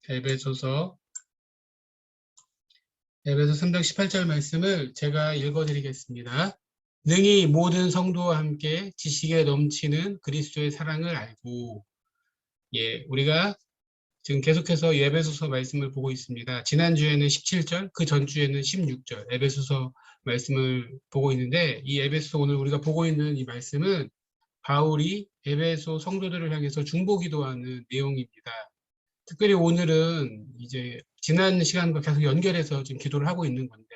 에베소서 3장 18절 말씀을 제가 읽어드리겠습니다. 능히 모든 성도와 함께 지식에 넘치는 그리스도의 사랑을 알고, 우리가 지금 계속해서 에베소서 말씀을 보고 있습니다. 지난주에는 17절, 그 전주에는 16절 에베소서 말씀을 보고 있는데, 이 에베소 오늘 우리가 보고 있는 이 말씀은 바울이 에베소 성도들을 향해서 중보기도하는 내용입니다. 특별히 오늘은 이제 지난 시간과 계속 연결해서 지금 기도를 하고 있는 건데,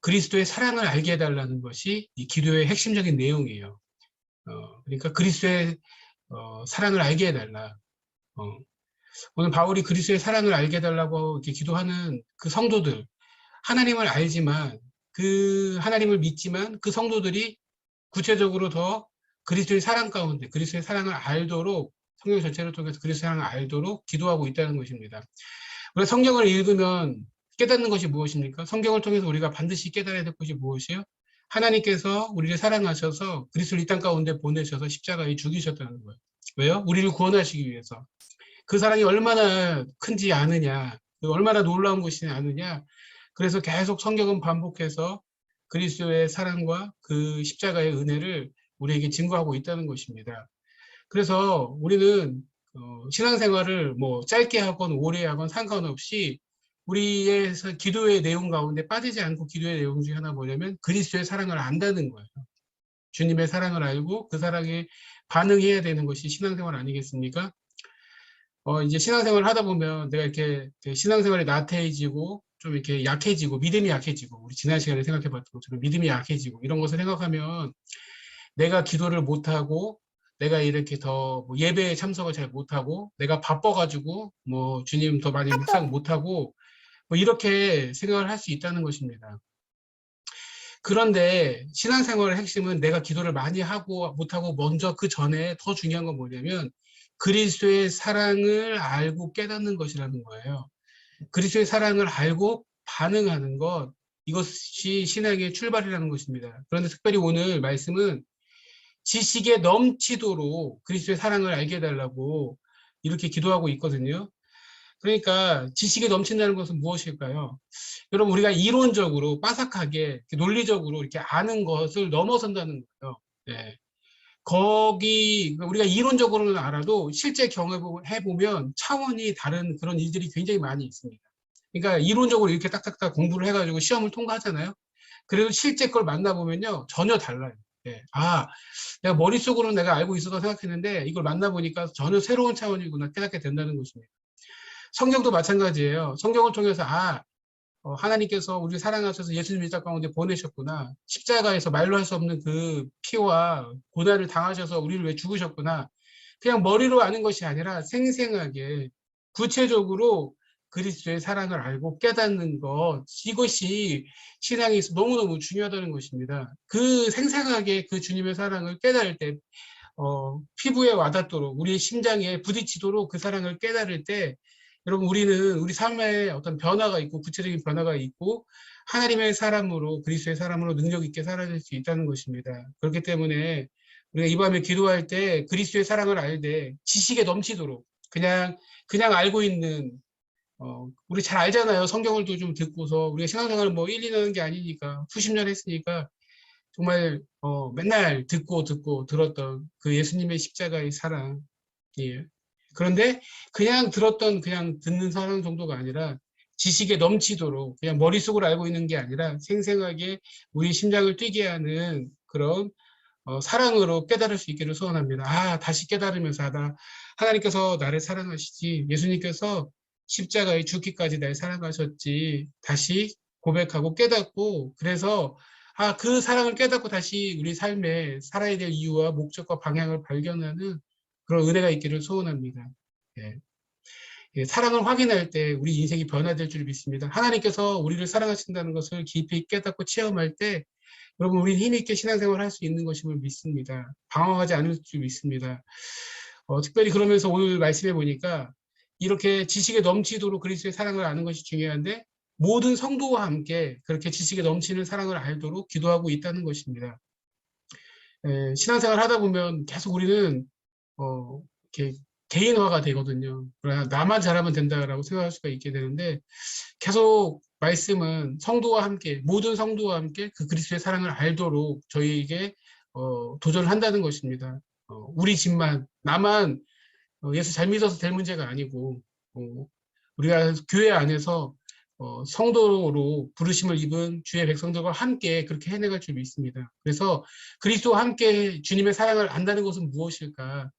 그리스도의 사랑을 알게 해달라는 것이 이 기도의 핵심적인 내용이에요. 그러니까 그리스도의 사랑을 알게 해달라. 오늘 바울이 그리스도의 사랑을 알게 해달라고 이렇게 기도하는 그 성도들, 하나님을 알지만, 그 하나님을 믿지만 그 성도들이 구체적으로 더 그리스도의 사랑 가운데 그리스도의 사랑을 알도록 성경 전체를 통해서 그리스도의 사랑을 알도록 기도하고 있다는 것입니다. 우리가 성경을 읽으면 깨닫는 것이 무엇입니까? 성경을 통해서 우리가 반드시 깨달아야 될 것이 무엇이요? 하나님께서 우리를 사랑하셔서 그리스도를 이 땅 가운데 보내셔서 십자가에 죽이셨다는 거예요. 왜요? 우리를 구원하시기 위해서. 그 사랑이 얼마나 큰지 아느냐, 얼마나 놀라운 것이지 아느냐. 그래서 계속 성경은 반복해서 그리스도의 사랑과 그 십자가의 은혜를 우리에게 증거하고 있다는 것입니다. 그래서 우리는 신앙생활을 뭐 짧게 하건 오래 하건 상관없이 우리의 기도의 내용 가운데 빠지지 않고 기도의 내용 중에 하나 뭐냐면 그리스도의 사랑을 안다는 거예요. 주님의 사랑을 알고 그 사랑에 반응해야 되는 것이 신앙생활 아니겠습니까? 이제 신앙생활을 하다 보면 내가 이렇게 신앙생활이 나태해지고 좀 이렇게 약해지고 믿음이 약해지고 우리 지난 시간에 생각해 봤던 것처럼 믿음이 약해지고 이런 것을 생각하면 내가 기도를 못하고 내가 이렇게 더 예배에 참석을 잘 못하고 내가 바빠가지고 뭐 주님 더 많이 묵상 못하고 뭐 이렇게 생각을 할 수 있다는 것입니다. 그런데 신앙생활의 핵심은 내가 기도를 많이 하고 못하고 먼저 그 전에 더 중요한 건 뭐냐면 그리스도의 사랑을 알고 깨닫는 것이라는 거예요. 그리스도의 사랑을 알고 반응하는 것, 이것이 신앙의 출발이라는 것입니다. 그런데 특별히 오늘 말씀은 지식에 넘치도록 그리스도의 사랑을 알게 해달라고 이렇게 기도하고 있거든요. 그러니까 지식에 넘친다는 것은 무엇일까요? 여러분, 우리가 이론적으로 빠삭하게 논리적으로 이렇게 아는 것을 넘어선다는 거예요. 네. 거기 우리가 이론적으로는 알아도 실제 경험해 보면 차원이 다른 그런 일들이 굉장히 많이 있습니다. 그러니까 이론적으로 이렇게 딱딱딱 공부를 해가지고 시험을 통과하잖아요. 그래도 실제 걸 만나보면요 전혀 달라요. 예. 내가 머릿속으로는 내가 알고 있어서 생각했는데 이걸 만나보니까 전혀 새로운 차원이구나 깨닫게 된다는 것입니다. 성경도 마찬가지예요. 성경을 통해서 하나님께서 우리를 사랑하셔서 예수님을 이 땅 가운데 보내셨구나. 십자가에서 말로 할 수 없는 그 피와 고난을 당하셔서 우리를 왜 죽으셨구나. 그냥 머리로 아는 것이 아니라 생생하게 구체적으로 그리스도의 사랑을 알고 깨닫는 것, 이것이 신앙에서 너무너무 중요하다는 것입니다. 그 생생하게 그 주님의 사랑을 깨달을 때 피부에 와닿도록 우리의 심장에 부딪히도록 그 사랑을 깨달을 때 여러분 우리는 우리 삶에 어떤 변화가 있고 구체적인 변화가 있고 하나님의 사람으로 그리스도의 사람으로 능력 있게 살아갈 수 있다는 것입니다. 그렇기 때문에 우리가 이 밤에 기도할 때 그리스도의 사랑을 알되 지식에 넘치도록 그냥 알고 있는 우리 잘 알잖아요. 성경을 좀 듣고서 우리가 신앙생활을 뭐 1, 2년 하는 게 아니니까 수십 년 했으니까 정말 맨날 듣고 들었던 그 예수님의 십자가의 사랑. 예. 그런데 그냥 그냥 듣는 사랑 정도가 아니라 지식에 넘치도록 그냥 머릿속으로 알고 있는 게 아니라 생생하게 우리 심장을 뛰게 하는 그런 사랑으로 깨달을 수 있기를 소원합니다. 다시 깨달으면서 하나님께서 나를 사랑하시지, 예수님께서 십자가에 죽기까지 날 사랑하셨지, 다시 고백하고 깨닫고, 그래서 그 사랑을 깨닫고 다시 우리 삶에 살아야 될 이유와 목적과 방향을 발견하는 그런 은혜가 있기를 소원합니다. 예. 사랑을 확인할 때 우리 인생이 변화될 줄 믿습니다. 하나님께서 우리를 사랑하신다는 것을 깊이 깨닫고 체험할 때 여러분 우리는 힘있게 신앙생활을 할 수 있는 것임을 믿습니다. 방황하지 않을 줄 믿습니다. 특별히 그러면서 오늘 말씀해 보니까 이렇게 지식에 넘치도록 그리스도의 사랑을 아는 것이 중요한데 모든 성도와 함께 그렇게 지식에 넘치는 사랑을 알도록 기도하고 있다는 것입니다. 신앙생활 하다 보면 계속 우리는 이렇게 개인화가 되거든요. 그러나 나만 잘하면 된다라고 생각할 수가 있게 되는데 계속 말씀은 성도와 함께 모든 성도와 함께 그 그리스도의 사랑을 알도록 저희에게 도전을 한다는 것입니다. 우리 집만 나만 예수 잘 믿어서 될 문제가 아니고 우리가 교회 안에서 성도로 부르심을 입은 주의 백성들과 함께 그렇게 해내갈 줄 믿습니다. 그래서 그리스도와 함께 주님의 사랑을 안다는 것은 무엇일까?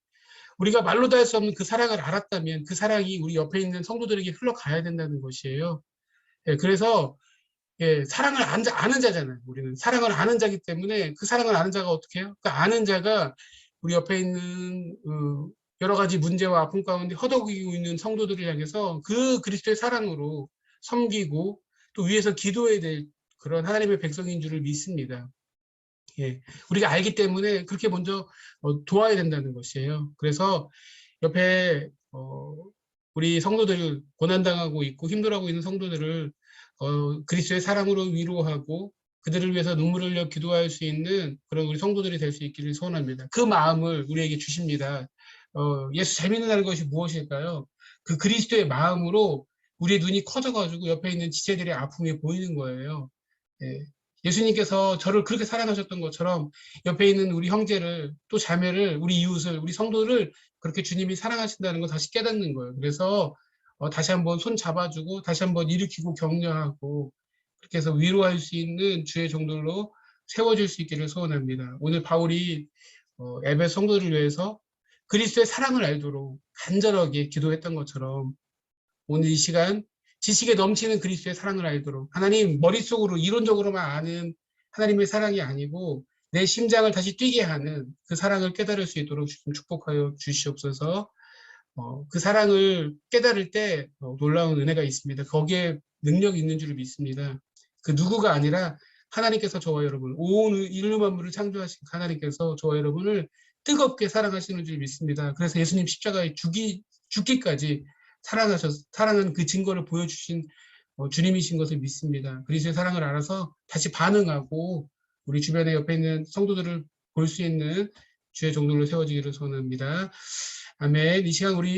우리가 말로 다 할 수 없는 그 사랑을 알았다면 그 사랑이 우리 옆에 있는 성도들에게 흘러가야 된다는 것이에요. 예, 그래서 예, 사랑을 아는 자잖아요. 우리는 사랑을 아는 자기 때문에 그 사랑을 아는 자가 어떻게 해요? 그 아는 자가 우리 옆에 있는 여러 가지 문제와 아픔 가운데 허덕이고 있는 성도들을 향해서 그 그리스도의 사랑으로 섬기고 또 위에서 기도해야 될 그런 하나님의 백성인 줄을 믿습니다. 예, 우리가 알기 때문에 그렇게 먼저 도와야 된다는 것이에요. 그래서 옆에 우리 성도들 고난당하고 있고 힘들어하고 있는 성도들을 그리스도의 사랑으로 위로하고 그들을 위해서 눈물을 흘려 기도할 수 있는 그런 우리 성도들이 될 수 있기를 소원합니다. 그 마음을 우리에게 주십니다. 예수 잘 믿는다는 것이 무엇일까요? 그 그리스도의 마음으로 우리의 눈이 커져가지고 옆에 있는 지체들의 아픔이 보이는 거예요. 예. 예수님께서 저를 그렇게 사랑하셨던 것처럼 옆에 있는 우리 형제를 또 자매를 우리 이웃을 우리 성도를 그렇게 주님이 사랑하신다는 걸 다시 깨닫는 거예요. 그래서 다시 한번 손 잡아주고 다시 한번 일으키고 격려하고 그렇게 해서 위로할 수 있는 주의 종들로 세워질 수 있기를 소원합니다. 오늘 바울이 에베소 성도를 위해서 그리스도의 사랑을 알도록 간절하게 기도했던 것처럼 오늘 이 시간 지식에 넘치는 그리스도의 사랑을 알도록 하나님 머릿속으로 이론적으로만 아는 하나님의 사랑이 아니고 내 심장을 다시 뛰게 하는 그 사랑을 깨달을 수 있도록 축복하여 주시옵소서. 그 사랑을 깨달을 때 놀라운 은혜가 있습니다. 거기에 능력이 있는 줄 믿습니다. 그 누구가 아니라 하나님께서 저와 여러분, 온 인류 만물을 창조하신 하나님께서 저와 여러분을 뜨겁게 사랑하시는 줄 믿습니다. 그래서 예수님 십자가에 죽기까지 사랑한 그 증거를 보여주신 주님이신 것을 믿습니다. 그리스도의 사랑을 알아서 다시 반응하고 우리 주변에 옆에 있는 성도들을 볼 수 있는 주의 종들로 세워지기를 소원합니다. 아멘. 이 시간 우리